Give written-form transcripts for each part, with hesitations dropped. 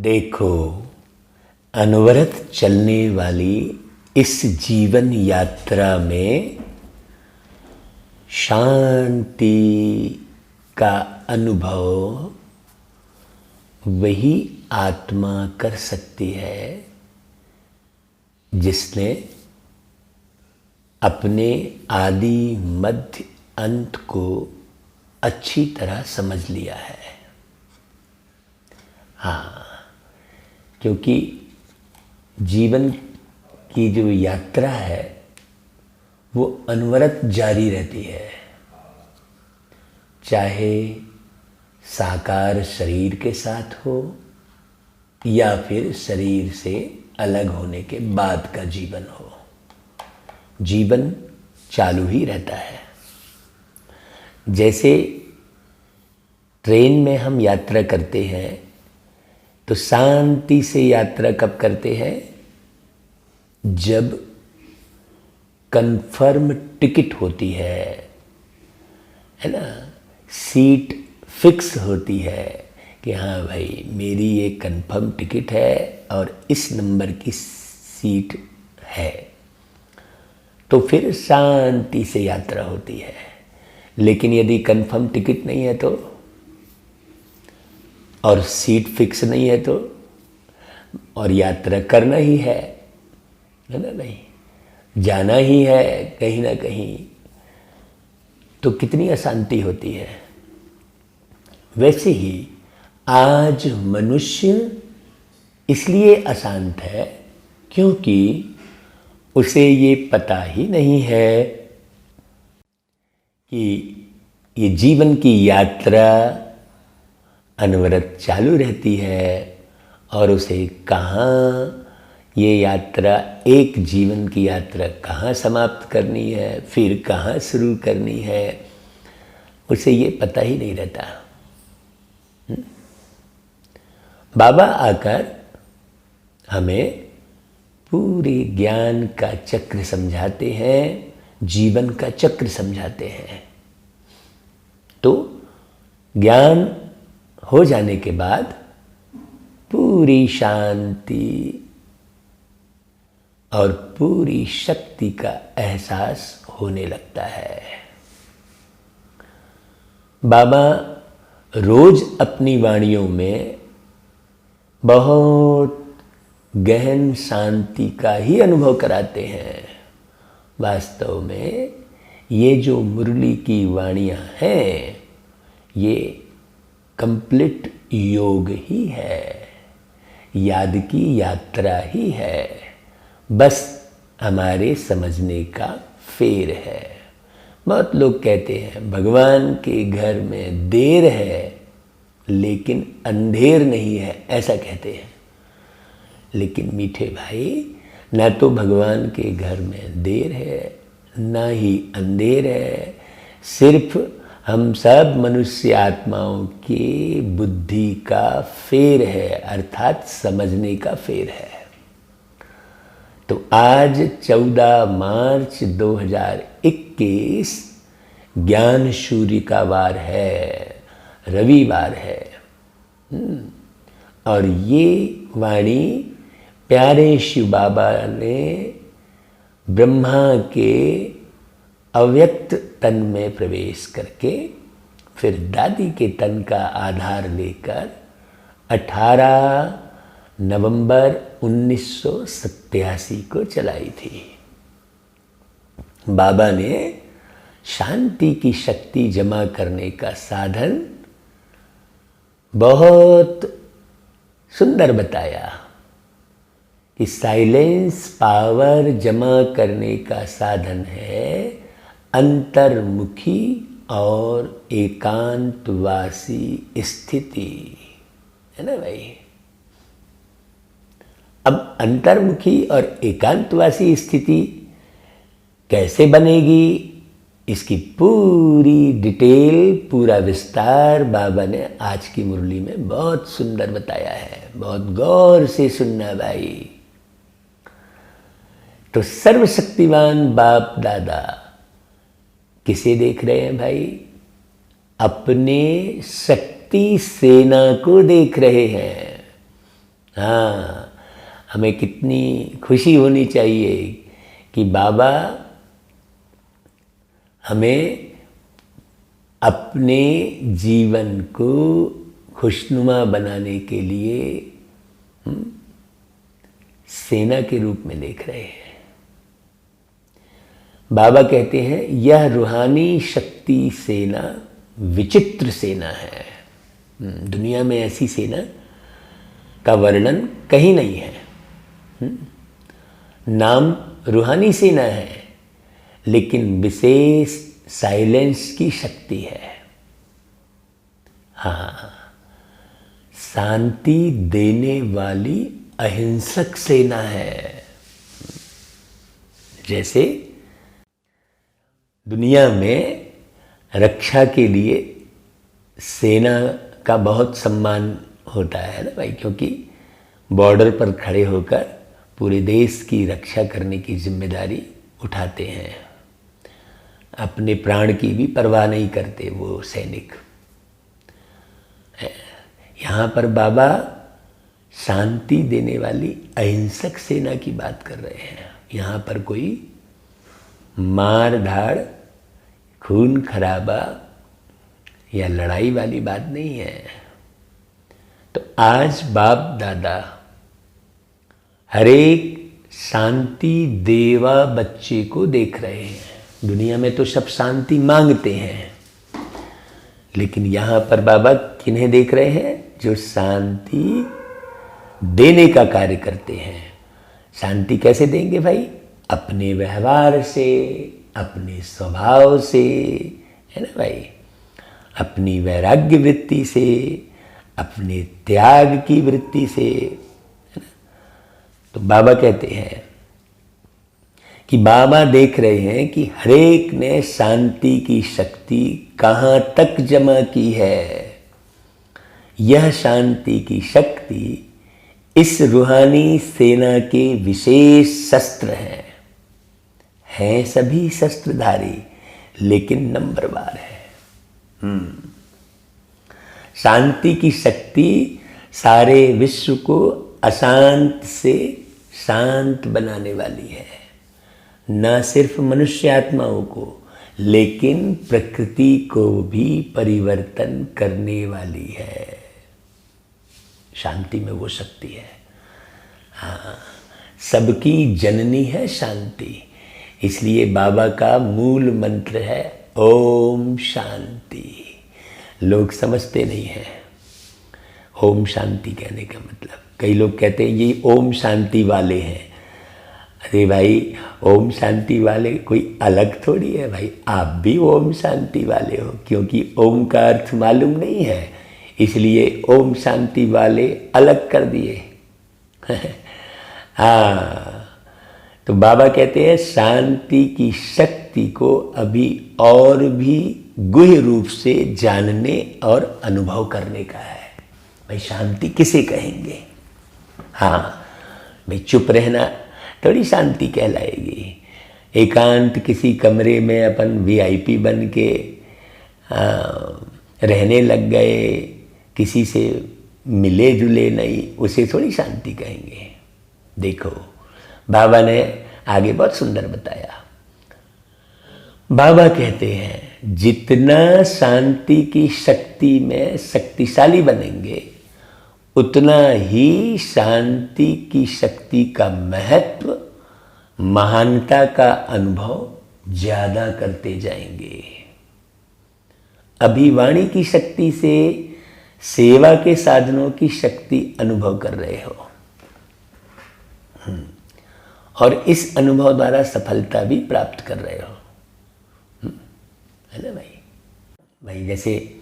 देखो, अनवरत चलने वाली इस जीवन यात्रा में शांति का अनुभव वही आत्मा कर सकती है जिसने अपने आदि मध्य अंत को अच्छी तरह समझ लिया है। हाँ, क्योंकि जीवन की जो यात्रा है वो अनवरत जारी रहती है, चाहे साकार शरीर के साथ हो या फिर शरीर से अलग होने के बाद का जीवन हो, जीवन चालू ही रहता है। जैसे ट्रेन में हम यात्रा करते हैं तो शांति से यात्रा कब करते हैं? जब कंफर्म टिकट होती है ना, सीट फिक्स होती है कि हाँ भाई मेरी ये कंफर्म टिकट है और इस नंबर की सीट है, तो फिर शांति से यात्रा होती है। लेकिन यदि कंफर्म टिकट नहीं है तो, और सीट फिक्स नहीं है तो, और यात्रा करना ही है ना, नहीं जाना ही है कहीं ना कहीं, तो कितनी अशांति होती है। वैसे ही आज मनुष्य इसलिए अशांत है क्योंकि उसे ये पता ही नहीं है कि ये जीवन की यात्रा अनवरत चालू रहती है और उसे कहाँ ये यात्रा, एक जीवन की यात्रा कहाँ समाप्त करनी है, फिर कहाँ शुरू करनी है, उसे ये पता ही नहीं रहता। बाबा आकर हमें पूरे ज्ञान का चक्र समझाते हैं, जीवन का चक्र समझाते हैं। तो ज्ञान हो जाने के बाद पूरी शांति और पूरी शक्ति का एहसास होने लगता है। बाबा रोज अपनी वाणियों में बहुत गहन शांति का ही अनुभव कराते हैं। वास्तव में ये जो मुरली की वाणियाँ हैं ये कंप्लीट योग ही है, याद की यात्रा ही है, बस हमारे समझने का फेर है। बहुत लोग कहते हैं भगवान के घर में देर है लेकिन अंधेर नहीं है, ऐसा कहते हैं। लेकिन मीठे भाई, ना तो भगवान के घर में देर है ना ही अंधेर है, सिर्फ हम सब मनुष्य आत्माओं की बुद्धि का फेर है, अर्थात समझने का फेर है। तो आज 14 मार्च 2021 ज्ञान सूर्य का वार है, रविवार है। और ये वाणी प्यारे शिव बाबा ने ब्रह्मा के अव्यक्त तन में प्रवेश करके फिर दादी के तन का आधार लेकर 18 नवंबर 1987 को चलाई थी। बाबा ने शांति की शक्ति जमा करने का साधन बहुत सुंदर बताया कि साइलेंस पावर जमा करने का साधन है अंतर्मुखी और एकांतवासी स्थिति, है ना भाई। अब अंतर्मुखी और एकांतवासी स्थिति कैसे बनेगी, इसकी पूरी डिटेल, पूरा विस्तार बाबा ने आज की मुरली में बहुत सुंदर बताया है। बहुत गौर से सुनना भाई। तो सर्वशक्तिमान बाप दादा किसे देख रहे हैं भाई? अपने शक्ति सेना को देख रहे हैं। हाँ, हमें कितनी खुशी होनी चाहिए कि बाबा हमें अपने जीवन को खुशनुमा बनाने के लिए सेना के रूप में देख रहे हैं। बाबा कहते हैं यह रूहानी शक्ति सेना विचित्र सेना है। दुनिया में ऐसी सेना का वर्णन कहीं नहीं है। नाम रूहानी सेना है, लेकिन विशेष साइलेंस की शक्ति है। हाँ, शांति देने वाली अहिंसक सेना है। जैसे दुनिया में रक्षा के लिए सेना का बहुत सम्मान होता है ना भाई, क्योंकि बॉर्डर पर खड़े होकर पूरे देश की रक्षा करने की जिम्मेदारी उठाते हैं। अपने प्राण की भी परवाह नहीं करते वो सैनिक। यहाँ पर बाबा शांति देने वाली अहिंसक सेना की बात कर रहे हैं। यहाँ पर कोई मार धाड़, खून खराबा या लड़ाई वाली बात नहीं है। तो आज बाप दादा हरेक शांति देवा बच्चे को देख रहे हैं। दुनिया में तो सब शांति मांगते हैं, लेकिन यहाँ पर बाबा किन्हें देख रहे हैं? जो शांति देने का कार्य करते हैं। शांति कैसे देंगे भाई? अपने व्यवहार से, अपने स्वभाव से, है ना भाई, अपनी वैराग्य वृत्ति से, अपने त्याग की वृत्ति से, है ना। तो बाबा कहते हैं कि बाबा देख रहे हैं कि हरेक ने शांति की शक्ति कहाँ तक जमा की है। यह शांति की शक्ति इस रूहानी सेना के विशेष शस्त्र हैं सभी शस्त्रधारी, लेकिन नंबरवार है। शांति की शक्ति सारे विश्व को अशांत से शांत बनाने वाली है। न सिर्फ मनुष्य आत्माओं को, लेकिन प्रकृति को भी परिवर्तन करने वाली है। शांति में वो शक्ति है। हाँ, सबकी जननी है शांति। इसलिए बाबा का मूल मंत्र है ओम शांति। लोग समझते नहीं हैं ओम शांति कहने का मतलब। कई लोग कहते हैं ये ओम शांति वाले हैं। अरे भाई, ओम शांति वाले कोई अलग थोड़ी है भाई, आप भी ओम शांति वाले हो, क्योंकि ओम का अर्थ मालूम नहीं है, इसलिए ओम शांति वाले अलग कर दिए। हाँ, तो बाबा कहते हैं शांति की शक्ति को अभी और भी गुह्य रूप से जानने और अनुभव करने का है। भाई शांति किसे कहेंगे? हाँ भाई, चुप रहना थोड़ी शांति कहलाएगी। एकांत किसी कमरे में अपन वीआईपी बन के रहने लग गए, किसी से मिले जुले नहीं, उसे थोड़ी शांति कहेंगे। देखो बाबा ने आगे बहुत सुंदर बताया। बाबा कहते हैं जितना शांति की शक्ति में शक्तिशाली बनेंगे, उतना ही शांति की शक्ति का महत्व, महानता का अनुभव ज्यादा करते जाएंगे। अभी वाणी की शक्ति से सेवा के साधनों की शक्ति अनुभव कर रहे हो, और इस अनुभव द्वारा सफलता भी प्राप्त कर रहे हो, है ना भाई। भाई जैसे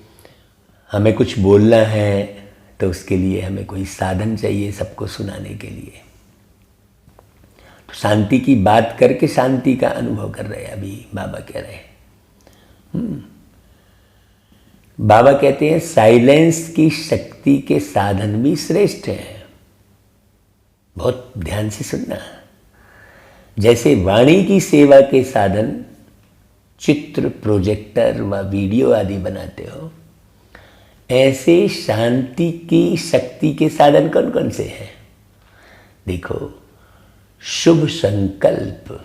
हमें कुछ बोलना है तो उसके लिए हमें कोई साधन चाहिए सबको सुनाने के लिए। तो शांति की बात करके शांति का अनुभव कर रहे हैं अभी बाबा कह रहे हैं। बाबा कहते हैं साइलेंस की शक्ति के साधन भी श्रेष्ठ हैं। बहुत ध्यान से सुनना। जैसे वाणी की सेवा के साधन चित्र, प्रोजेक्टर व वीडियो आदि बनाते हो, ऐसे शांति की शक्ति के साधन कौन कौन से हैं? देखो, शुभ संकल्प,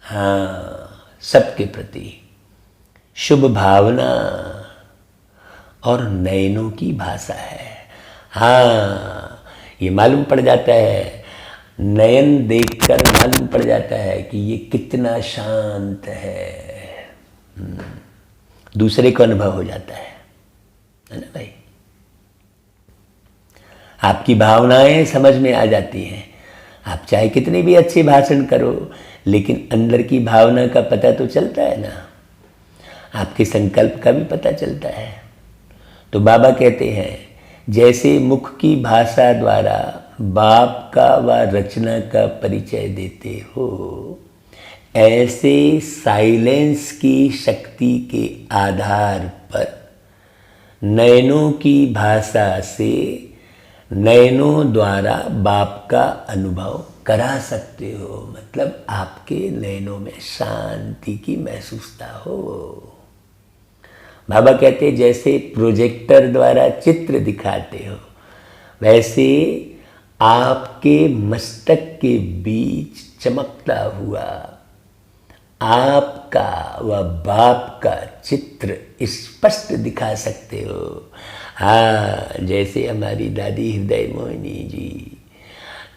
हाँ, सबके प्रति शुभ भावना और नयनों की भाषा है। हाँ, ये मालूम पड़ जाता है, नयन देखकर मालूम पड़ जाता है कि ये कितना शांत है। दूसरे को अनुभव हो जाता है ना भाई। आपकी भावनाएं समझ में आ जाती हैं। आप चाहे कितने भी अच्छे भाषण करो, लेकिन अंदर की भावना का पता तो चलता है ना, आपके संकल्प का भी पता चलता है। तो बाबा कहते हैं, जैसे मुख की भाषा द्वारा बाप का व रचना का परिचय देते हो, ऐसे साइलेंस की शक्ति के आधार पर नयनों की भाषा से नयनों द्वारा बाप का अनुभव करा सकते हो। मतलब आपके नयनों में शांति की महसूसता हो। बाबा कहते हैं, जैसे प्रोजेक्टर द्वारा चित्र दिखाते हो, वैसे आपके मस्तक के बीच चमकता हुआ आपका व बाप का चित्र स्पष्ट दिखा सकते हो। हाँ, जैसे हमारी दादी हृदय मोहिनी जी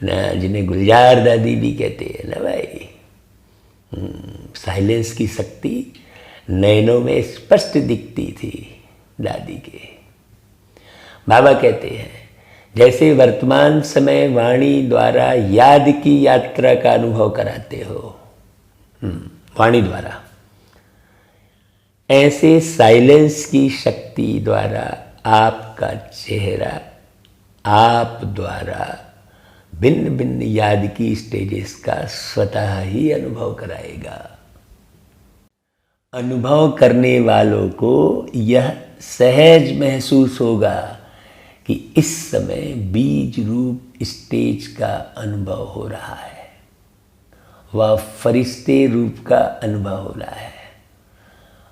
ना, जिन्हें गुलजार दादी भी कहते हैं ना भाई, साइलेंस की शक्ति नयनों में स्पष्ट दिखती थी दादी के। बाबा कहते हैं, जैसे वर्तमान समय वाणी द्वारा याद की यात्रा का अनुभव कराते हो, वाणी द्वारा, ऐसे साइलेंस की शक्ति द्वारा आपका चेहरा आप द्वारा भिन्न भिन्न याद की स्टेजेस का स्वतः ही अनुभव कराएगा। अनुभव करने वालों को यह सहज महसूस होगा कि इस समय बीज रूप स्टेज का अनुभव हो रहा है, वह फरिश्ते रूप का अनुभव हो रहा है,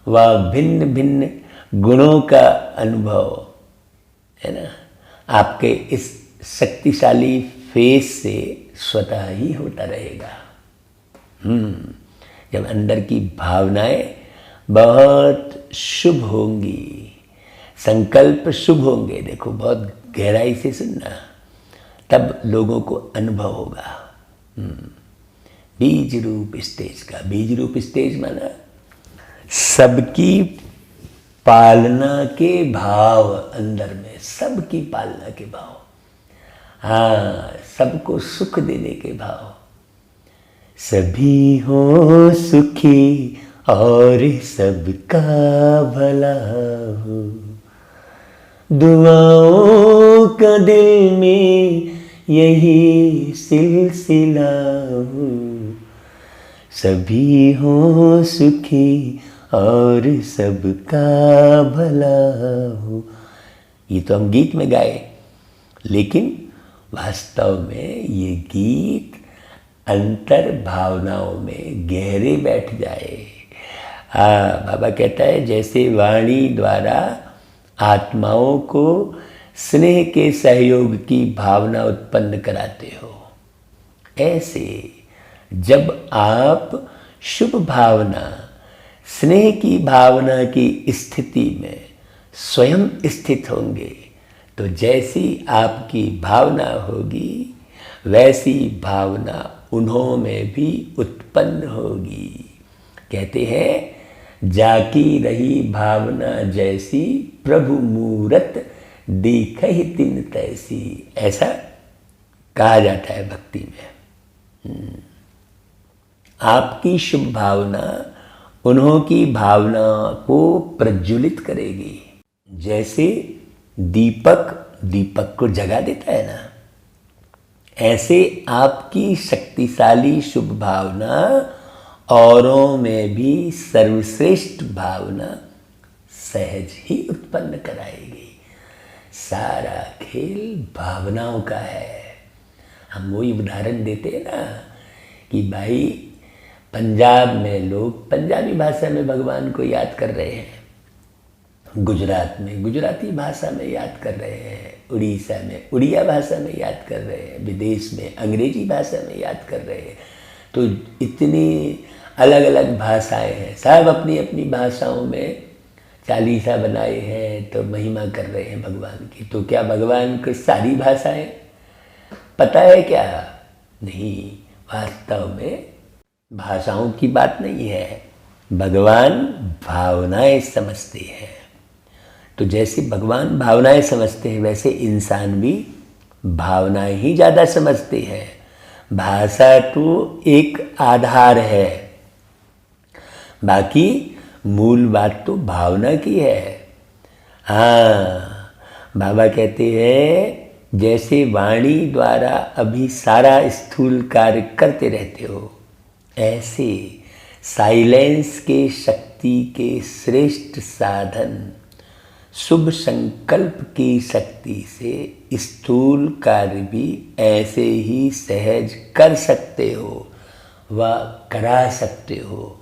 वह भिन्न भिन्न गुणों का अनुभव है ना, आपके इस शक्तिशाली फेस से स्वतः ही होता रहेगा। जब अंदर की भावनाएं बहुत शुभ होंगी, संकल्प शुभ होंगे, देखो बहुत गहराई से सुनना, तब लोगों को अनुभव होगा। बीज रूप स्टेज का, बीज रूप स्टेज माना सबकी पालना के भाव अंदर में, सबकी पालना के भाव, हाँ, सबको सुख देने के भाव, सभी हो सुखी और सबका भला हो, दुआओं का दिल में यही सिलसिला हो, सभी हो सुखी और सबका भला हो। ये तो हम गीत में गाए, लेकिन वास्तव में ये गीत अंतर भावनाओं में गहरे बैठ जाए। हाँ, बाबा कहता है, जैसे वाणी द्वारा आत्माओं को स्नेह के सहयोग की भावना उत्पन्न कराते हो, ऐसे जब आप शुभ भावना, स्नेह की भावना की स्थिति में स्वयं स्थित होंगे, तो जैसी आपकी भावना होगी वैसी भावना उन्हों में भी उत्पन्न होगी। कहते हैं, जाकी रही भावना जैसी, प्रभु मूरत देखहि तिन तैसी, ऐसा कहा जाता है भक्ति में। आपकी शुभ भावना उन्हों की भावना को प्रज्वलित करेगी। जैसे दीपक को जगा देता है ना, ऐसे आपकी शक्तिशाली शुभ भावना औरों में भी सर्वश्रेष्ठ भावना सहज ही उत्पन्न कराएगी। सारा खेल भावनाओं का है। हम वही उदाहरण देते हैं ना कि भाई, पंजाब में लोग पंजाबी भाषा में भगवान को याद कर रहे हैं, गुजरात में गुजराती भाषा में याद कर रहे हैं, उड़ीसा में उड़िया भाषा में याद कर रहे हैं, विदेश में अंग्रेजी भाषा में याद कर रहे हैं। तो इतनी अलग अलग भाषाएं हैं, सब अपनी अपनी भाषाओं में चालीसा बनाए हैं, तो महिमा कर रहे हैं भगवान की। तो क्या भगवान को सारी भाषाएं पता है क्या? नहीं, वास्तव में भाषाओं की बात नहीं है, भगवान भावनाएं समझते हैं। तो जैसे भगवान भावनाएं समझते हैं, वैसे इंसान भी भावनाएं ही ज़्यादा समझते हैं। भाषा तो एक आधार है, बाकी मूल बात तो भावना की है। हाँ, बाबा कहते हैं जैसे वाणी द्वारा अभी सारा स्थूल कार्य करते रहते हो, ऐसे साइलेंस के शक्ति के श्रेष्ठ साधन शुभ संकल्प की शक्ति से स्थूल कार्य भी ऐसे ही सहज कर सकते हो व करा सकते हो।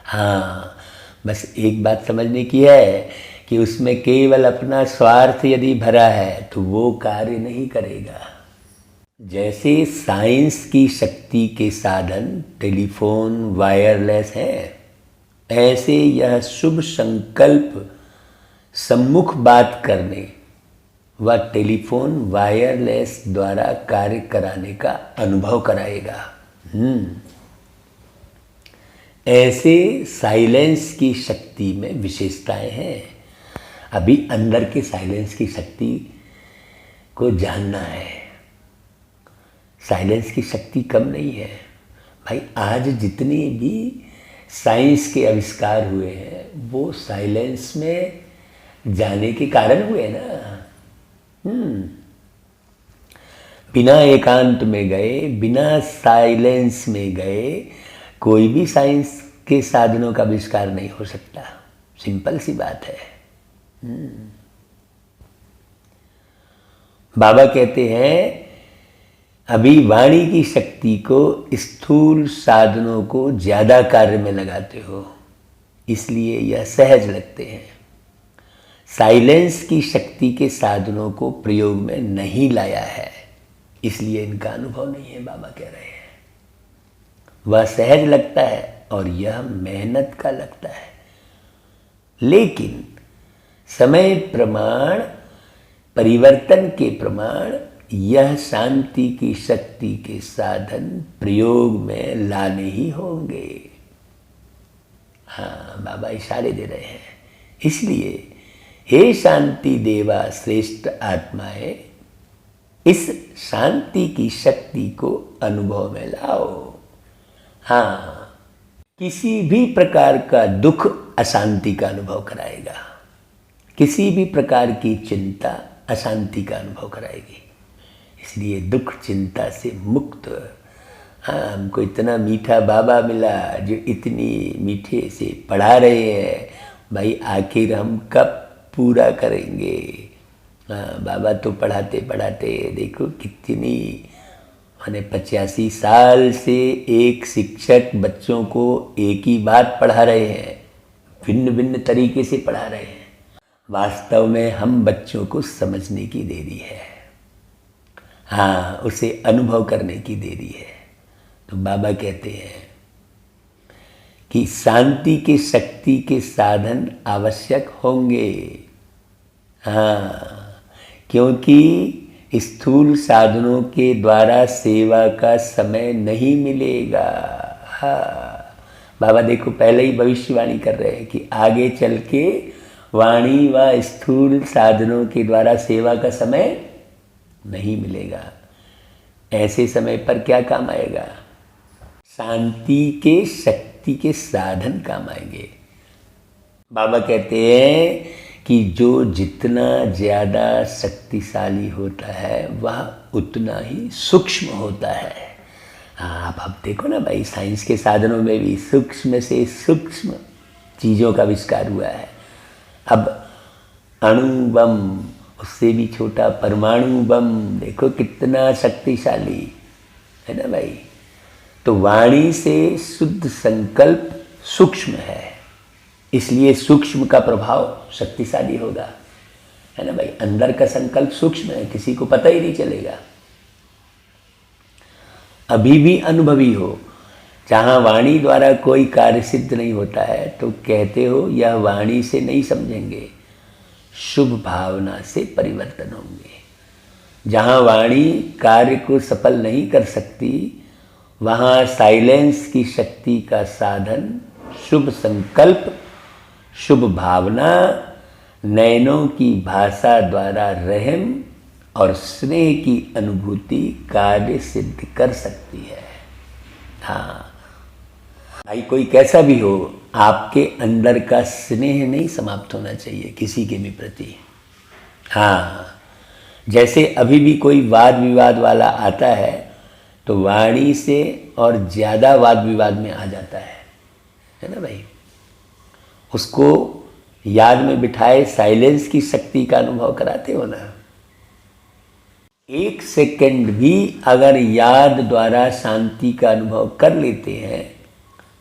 हाँ, बस एक बात समझने की है कि उसमें केवल अपना स्वार्थ यदि भरा है तो वो कार्य नहीं करेगा। जैसे साइंस की शक्ति के साधन टेलीफोन वायरलेस है, ऐसे यह शुभ संकल्प सम्मुख बात करने व टेलीफोन वायरलेस द्वारा कार्य कराने का अनुभव कराएगा। ऐसे साइलेंस की शक्ति में विशेषताएं हैं। अभी अंदर के साइलेंस की शक्ति को जानना है। साइलेंस की शक्ति कम नहीं है भाई। आज जितने भी साइंस के आविष्कार हुए हैं वो साइलेंस में जाने के कारण हुए ना। बिना एकांत में गए, बिना साइलेंस में गए कोई भी साइंस के साधनों का आविष्कार नहीं हो सकता। सिंपल सी बात है। बाबा कहते हैं अभी वाणी की शक्ति को स्थूल साधनों को ज्यादा कार्य में लगाते हो, इसलिए यह सहज लगते हैं। साइलेंस की शक्ति के साधनों को प्रयोग में नहीं लाया है, इसलिए इनका अनुभव नहीं है। बाबा कह रहे हैं वह सहज लगता है और यह मेहनत का लगता है, लेकिन समय प्रमाण परिवर्तन के प्रमाण यह शांति की शक्ति के साधन प्रयोग में लाने ही होंगे। हाँ, बाबा इशारे दे रहे हैं। इसलिए हे शांति देवा श्रेष्ठ आत्माएं, इस शांति की शक्ति को अनुभव में लाओ। हाँ, किसी भी प्रकार का दुख अशांति का अनुभव कराएगा, किसी भी प्रकार की चिंता अशांति का अनुभव कराएगी। इसलिए दुख चिंता से मुक्त। हाँ, हमको इतना मीठा बाबा मिला जो इतनी मीठे से पढ़ा रहे हैं भाई, आखिर हम कब पूरा करेंगे। हाँ, बाबा तो पढ़ाते पढ़ाते देखो कितनी, मैंने 85 साल से एक शिक्षक बच्चों को एक ही बात पढ़ा रहे हैं, भिन्न भिन्न तरीके से पढ़ा रहे हैं। वास्तव में हम बच्चों को समझने की देरी है। हाँ, उसे अनुभव करने की देरी है। तो बाबा कहते हैं कि शांति के शक्ति के साधन आवश्यक होंगे। हाँ, क्योंकि स्थूल साधनों के द्वारा सेवा का समय नहीं मिलेगा। हाँ, बाबा देखो पहले ही भविष्यवाणी कर रहे हैं कि आगे चल के वाणी व स्थूल साधनों के द्वारा सेवा का समय नहीं मिलेगा। ऐसे समय पर क्या काम आएगा? शांति के शक्ति के साधन काम आएंगे। बाबा कहते हैं कि जो जितना ज़्यादा शक्तिशाली होता है वह उतना ही सूक्ष्म होता है। हाँ, अब देखो ना भाई, साइंस के साधनों में भी सूक्ष्म से सूक्ष्म चीज़ों का आविष्कार हुआ है। अब अणु बम, उससे भी छोटा परमाणु बम, देखो कितना शक्तिशाली है ना भाई। तो वाणी से शुद्ध संकल्प सूक्ष्म है, इसलिए सूक्ष्म का प्रभाव शक्तिशाली होगा, है ना भाई। अंदर का संकल्प सूक्ष्म है, किसी को पता ही नहीं चलेगा। अभी भी अनुभवी हो, जहाँ वाणी द्वारा कोई कार्य सिद्ध नहीं होता है तो कहते हो यह वाणी से नहीं समझेंगे, शुभ भावना से परिवर्तन होंगे। जहाँ वाणी कार्य को सफल नहीं कर सकती, वहाँ साइलेंस की शक्ति का साधन शुभ संकल्प, शुभ भावना, नयनों की भाषा द्वारा रहम और स्नेह की अनुभूति कार्य सिद्ध कर सकती है। हाँ भाई, कोई कैसा भी हो, आपके अंदर का स्नेह नहीं समाप्त होना चाहिए किसी के भी प्रति। हाँ, जैसे अभी भी कोई वाद विवाद वाला आता है तो वाणी से और ज़्यादा वाद विवाद में आ जाता है ना भाई। उसको याद में बिठाए साइलेंस की शक्ति का अनुभव कराते हो ना। एक सेकंड भी अगर याद द्वारा शांति का अनुभव कर लेते हैं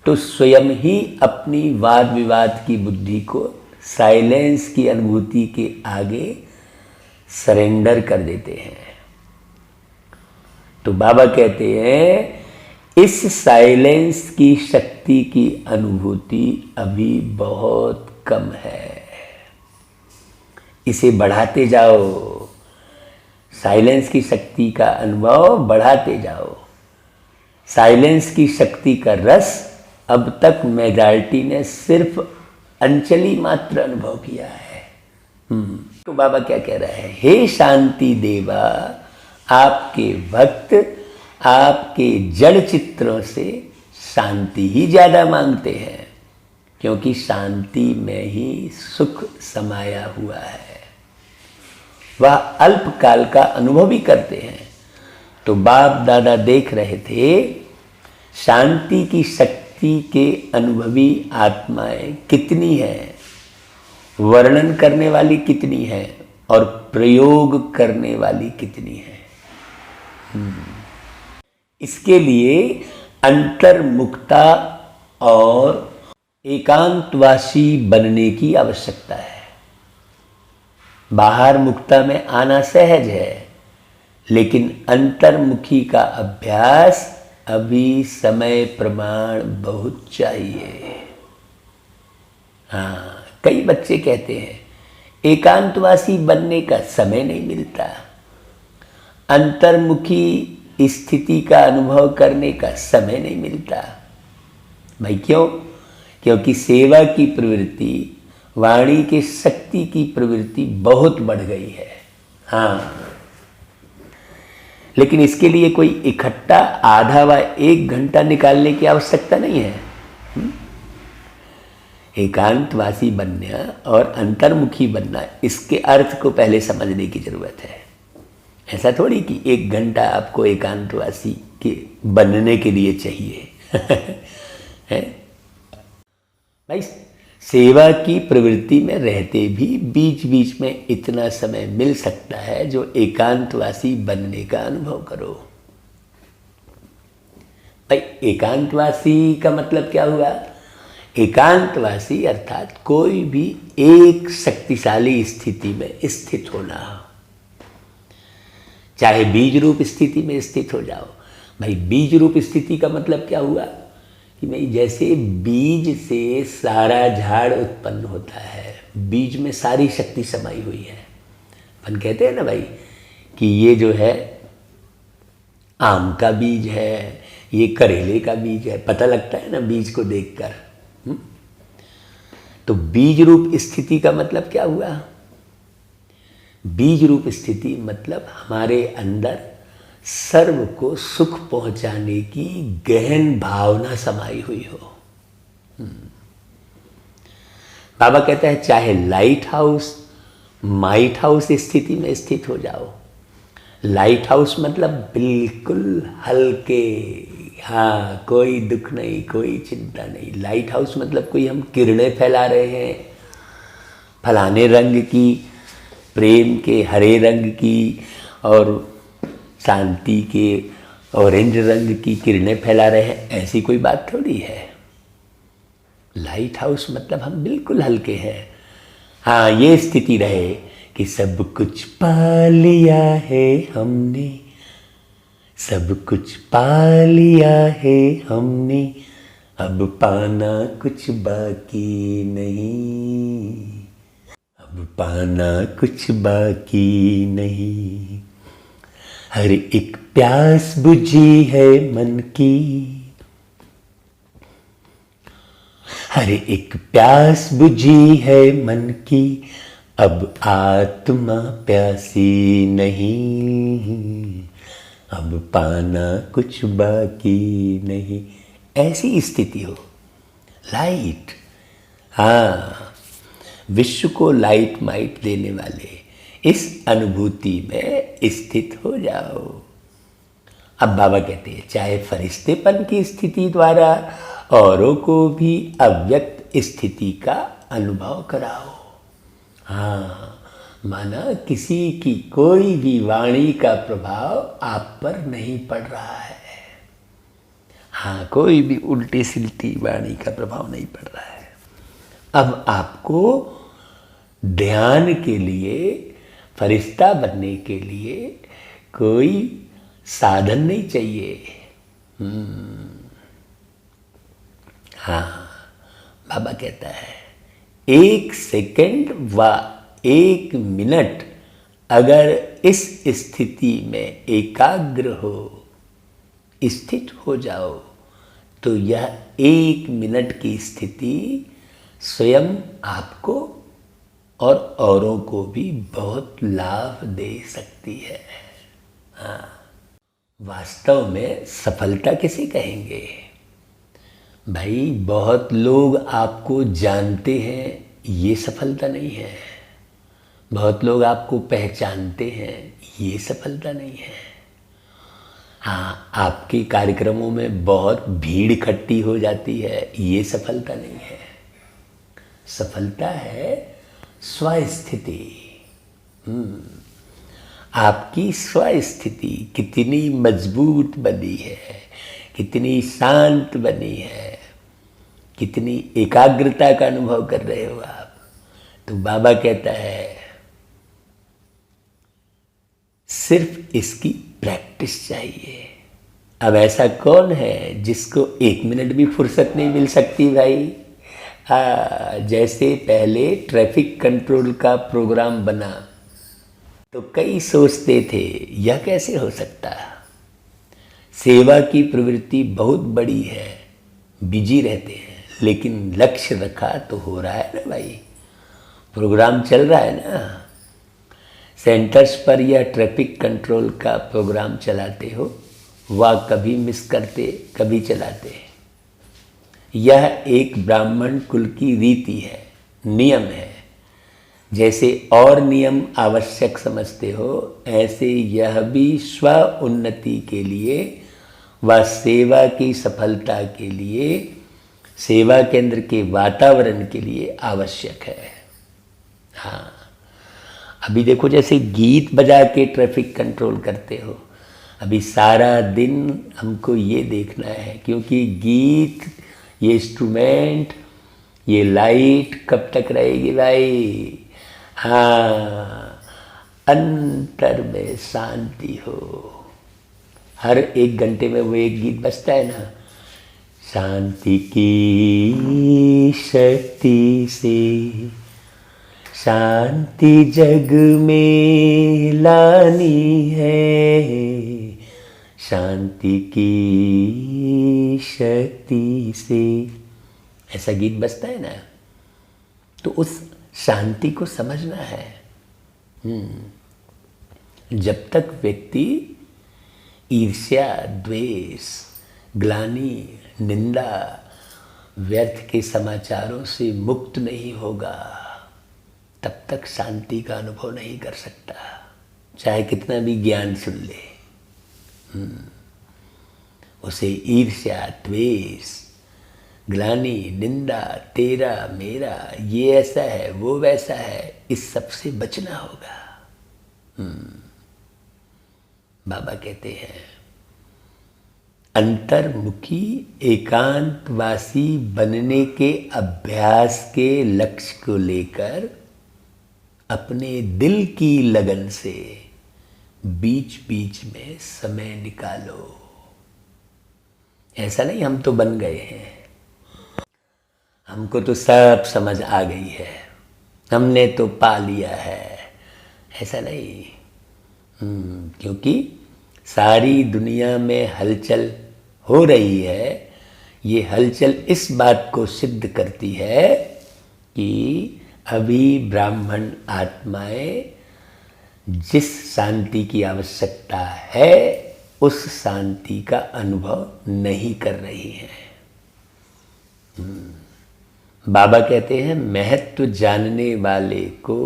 तो स्वयं ही अपनी वाद विवाद की बुद्धि को साइलेंस की अनुभूति के आगे सरेंडर कर देते हैं। तो बाबा कहते हैं इस साइलेंस की शक्ति की अनुभूति अभी बहुत कम है, इसे बढ़ाते जाओ। साइलेंस की शक्ति का अनुभव बढ़ाते जाओ। साइलेंस की शक्ति का रस अब तक मेजॉरिटी ने सिर्फ अंचली मात्र अनुभव किया है। तो बाबा क्या कह रहा है, हे शांति देवा, आपके भक्त आपके जड़ चित्रों से शांति ही ज़्यादा मांगते हैं, क्योंकि शांति में ही सुख समाया हुआ है। वह अल्पकाल का अनुभव भी करते हैं। तो बाप दादा देख रहे थे शांति की शक्ति के अनुभवी आत्माएं कितनी हैं, वर्णन करने वाली कितनी हैं और प्रयोग करने वाली कितनी हैं। इसके लिए अंतर्मुखता और एकांतवासी बनने की आवश्यकता है। बाहर मुक्ता में आना सहज है, लेकिन अंतर्मुखी का अभ्यास अभी समय प्रमाण बहुत चाहिए। हाँ, कई बच्चे कहते हैं एकांतवासी बनने का समय नहीं मिलता, अंतर्मुखी स्थिति का अनुभव करने का समय नहीं मिलता। भाई क्यों? क्योंकि सेवा की प्रवृत्ति, वाणी के शक्ति की प्रवृत्ति बहुत बढ़ गई है। हाँ, लेकिन इसके लिए कोई इकट्ठा आधा व 1 घंटा निकालने की आवश्यकता नहीं है। एकांतवासी बनना और अंतर्मुखी बनना, इसके अर्थ को पहले समझने की जरूरत है। ऐसा थोड़ी कि 1 घंटा आपको एकांतवासी के बनने के लिए चाहिए है भाई। सेवा की प्रवृत्ति में रहते भी बीच बीच में इतना समय मिल सकता है जो एकांतवासी बनने का अनुभव करो। भाई एकांतवासी का मतलब क्या हुआ? एकांतवासी अर्थात कोई भी एक शक्तिशाली स्थिति में स्थित होना, चाहे बीज रूप स्थिति में स्थित हो जाओ। भाई बीज रूप स्थिति का मतलब क्या हुआ कि भाई जैसे बीज से सारा झाड़ उत्पन्न होता है, बीज में सारी शक्ति समाई हुई है। अपन कहते हैं ना भाई कि ये जो है आम का बीज है, ये करेले का बीज है, पता लगता है ना बीज को देखकर। तो बीज रूप स्थिति का मतलब क्या हुआ? बीज रूप स्थिति मतलब हमारे अंदर सर्व को सुख पहुंचाने की गहन भावना समाई हुई हो। बाबा कहता है चाहे लाइट हाउस, माइट हाउस स्थिति में स्थित हो जाओ। लाइट हाउस मतलब बिल्कुल हल्के, हाँ कोई दुख नहीं, कोई चिंता नहीं। लाइट हाउस मतलब कोई हम किरणें फैला रहे हैं, फलाने रंग की, प्रेम के हरे रंग की और शांति के ऑरेंज रंग की किरणें फैला रहे हैं, ऐसी कोई बात थोड़ी है। लाइट हाउस मतलब हम बिल्कुल हल्के हैं। हाँ, ये स्थिति रहे कि सब कुछ पा लिया है हमने, सब कुछ पा लिया है हमने, अब पाना कुछ बाकी नहीं, अब पाना कुछ बाकी नहीं। हर एक प्यास बुझी है मन की, हर एक प्यास बुझी है मन की, अब आत्मा प्यासी नहीं, अब पाना कुछ बाकी नहीं। ऐसी स्थिति हो, लाइट, हाँ, विश्व को लाइट माइट देने वाले इस अनुभूति में स्थित हो जाओ। अब बाबा कहते हैं चाहे फरिश्तेपन की स्थिति द्वारा औरों को भी अव्यक्त स्थिति का अनुभव कराओ। हाँ, माना किसी की कोई भी वाणी का प्रभाव आप पर नहीं पड़ रहा है। हाँ, कोई भी उल्टी सिलती वाणी का प्रभाव नहीं पड़ रहा है। अब आपको ध्यान के लिए, फरिश्ता बनने के लिए कोई साधन नहीं चाहिए। हाँ, बाबा कहता है 1 सेकंड व 1 मिनट अगर इस स्थिति में एकाग्र हो, स्थित हो जाओ, तो यह 1 मिनट की स्थिति स्वयं आपको और औरों को भी बहुत लाभ दे सकती है। हाँ, वास्तव में सफलता किसे कहेंगे भाई? बहुत लोग आपको जानते हैं, ये सफलता नहीं है। बहुत लोग आपको पहचानते हैं, ये सफलता नहीं है। हाँ, आपके कार्यक्रमों में बहुत भीड़ इकट्ठी हो जाती है, ये सफलता नहीं है। सफलता है स्वस्थिति। आपकी स्वस्थिति कितनी मजबूत बनी है, कितनी शांत बनी है, कितनी एकाग्रता का अनुभव कर रहे हो आप। तो बाबा कहता है सिर्फ इसकी प्रैक्टिस चाहिए। अब ऐसा कौन है जिसको 1 मिनट भी फुर्सत नहीं मिल सकती भाई? जैसे पहले ट्रैफिक कंट्रोल का प्रोग्राम बना तो कई सोचते थे यह कैसे हो सकता है। सेवा की प्रवृत्ति बहुत बड़ी है, बिजी रहते हैं, लेकिन लक्ष्य रखा तो हो रहा है ना भाई, प्रोग्राम चल रहा है ना। सेंटर्स पर यह ट्रैफिक कंट्रोल का प्रोग्राम चलाते हो, वह कभी मिस करते, कभी चलाते। यह एक ब्राह्मण कुल की रीति है, नियम है। जैसे और नियम आवश्यक समझते हो, ऐसे यह भी स्व उन्नति के लिए व सेवा की सफलता के लिए, सेवा केंद्र के वातावरण के लिए आवश्यक है। हाँ, अभी देखो जैसे गीत बजा के ट्रैफिक कंट्रोल करते हो, अभी सारा दिन हमको ये देखना है, क्योंकि गीत, ये इंस्ट्रूमेंट, ये लाइट कब तक रहेगी भाई? हाँ, अंतर में शांति हो। हर 1 घंटे में वो एक गीत बजता है ना, शांति की शक्ति से शांति जग में लानी है, शांति की शक्ति से, ऐसा गीत बजता है ना। तो उस शांति को समझना है। जब तक व्यक्ति ईर्ष्या, द्वेष, ग्लानि, निंदा, व्यर्थ के समाचारों से मुक्त नहीं होगा, तब तक शांति का अनुभव नहीं कर सकता, चाहे कितना भी ज्ञान सुन ले। उसे ईर्ष्या, द्वेष, ग्लानि, निंदा, तेरा मेरा, ये ऐसा है, वो वैसा है, इस सब से बचना होगा। बाबा कहते हैं अंतर्मुखी एकांतवासी बनने के अभ्यास के लक्ष्य को लेकर अपने दिल की लगन से बीच बीच में समय निकालो। ऐसा नहीं हम तो बन गए हैं, हमको तो सब समझ आ गई है, हमने तो पा लिया है, ऐसा नहीं। क्योंकि सारी दुनिया में हलचल हो रही है। ये हलचल इस बात को सिद्ध करती है कि अभी ब्राह्मण आत्माएं जिस शांति की आवश्यकता है उस शांति का अनुभव नहीं कर रही हैं। बाबा कहते हैं महत्व जानने वाले को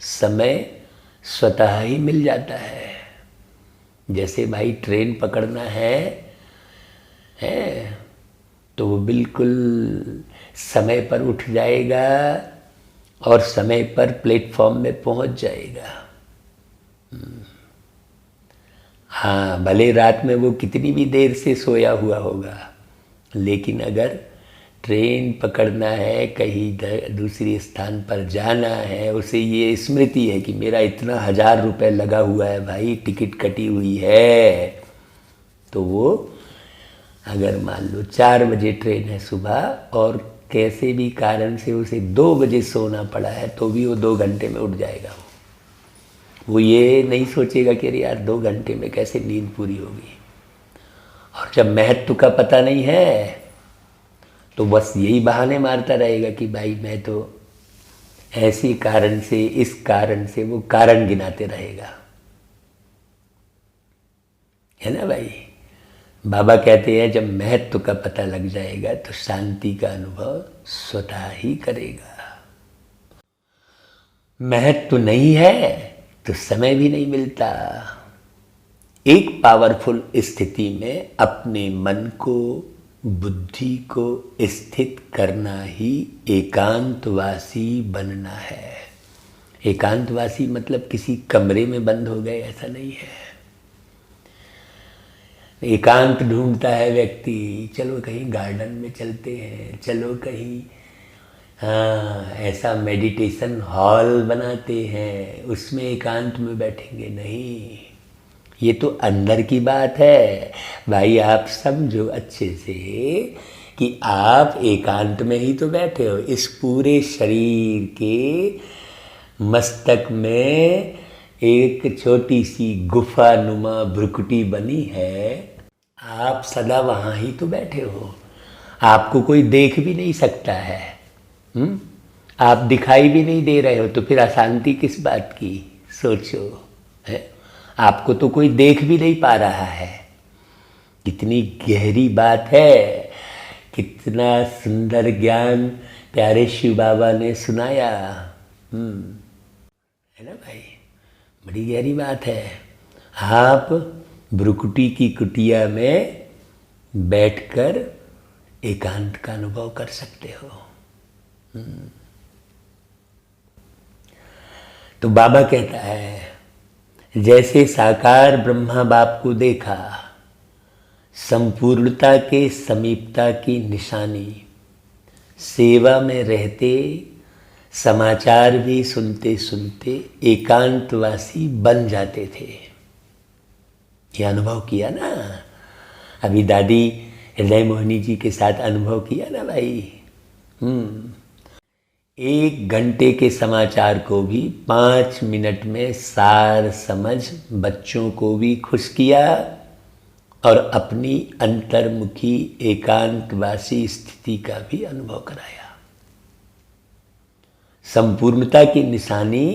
समय स्वतः ही मिल जाता है। जैसे भाई ट्रेन पकड़ना है तो वो बिल्कुल समय पर उठ जाएगा और समय पर प्लेटफॉर्म में पहुंच जाएगा। हाँ, भले रात में वो कितनी भी देर से सोया हुआ होगा, लेकिन अगर ट्रेन पकड़ना है, कहीं दूसरी स्थान पर जाना है, उसे ये स्मृति है कि मेरा इतना 1000 रुपये लगा हुआ है भाई, टिकट कटी हुई है, तो वो अगर मान लो 4 बजे ट्रेन है सुबह और कैसे भी कारण से उसे 2 बजे सोना पड़ा है तो भी वो 2 घंटे में उठ जाएगा। वो ये नहीं सोचेगा कि अरे यार 2 घंटे में कैसे नींद पूरी होगी। और जब महत्व का पता नहीं है तो बस यही बहाने मारता रहेगा कि भाई मैं तो ऐसी कारण से, इस कारण से, वो कारण गिनाते रहेगा, है ना भाई। बाबा कहते हैं जब महत्व का पता लग जाएगा तो शांति का अनुभव स्वतः ही करेगा। महत्व नहीं है तो समय भी नहीं मिलता। एक पावरफुल स्थिति में अपने मन को, बुद्धि को स्थित करना ही एकांतवासी बनना है। एकांतवासी मतलब किसी कमरे में बंद हो गए, ऐसा नहीं है। एकांत ढूंढता है व्यक्ति, चलो कहीं गार्डन में चलते हैं, चलो कहीं ऐसा मेडिटेशन हॉल बनाते हैं, उसमें एकांत में बैठेंगे। नहीं, ये तो अंदर की बात है भाई। आप समझो अच्छे से कि आप एकांत में ही तो बैठे हो। इस पूरे शरीर के मस्तक में एक छोटी सी गुफा नुमा भ्रुकुटी बनी है, आप सदा वहाँ ही तो बैठे हो। आपको कोई देख भी नहीं सकता है, आप दिखाई भी नहीं दे रहे हो, तो फिर अशांति किस बात की, सोचो है। आपको तो कोई देख भी नहीं पा रहा है। कितनी गहरी बात है, कितना सुंदर ज्ञान प्यारे शिव बाबा ने सुनाया, है ना भाई। बड़ी गहरी बात है। आप भ्रुकुटी की कुटिया में बैठकर एकांत का अनुभव कर सकते हो। तो बाबा कहता है जैसे साकार ब्रह्मा बाप को देखा, संपूर्णता के समीपता की निशानी, सेवा में रहते समाचार भी सुनते सुनते एकांतवासी बन जाते थे। ये अनुभव किया ना, अभी दादी हृदय मोहिनी जी के साथ अनुभव किया ना भाई। 1 घंटे के समाचार को भी 5 मिनट में सार समझ बच्चों को भी खुश किया और अपनी अंतर्मुखी एकांतवासी स्थिति का भी अनुभव कराया। संपूर्णता की निशानी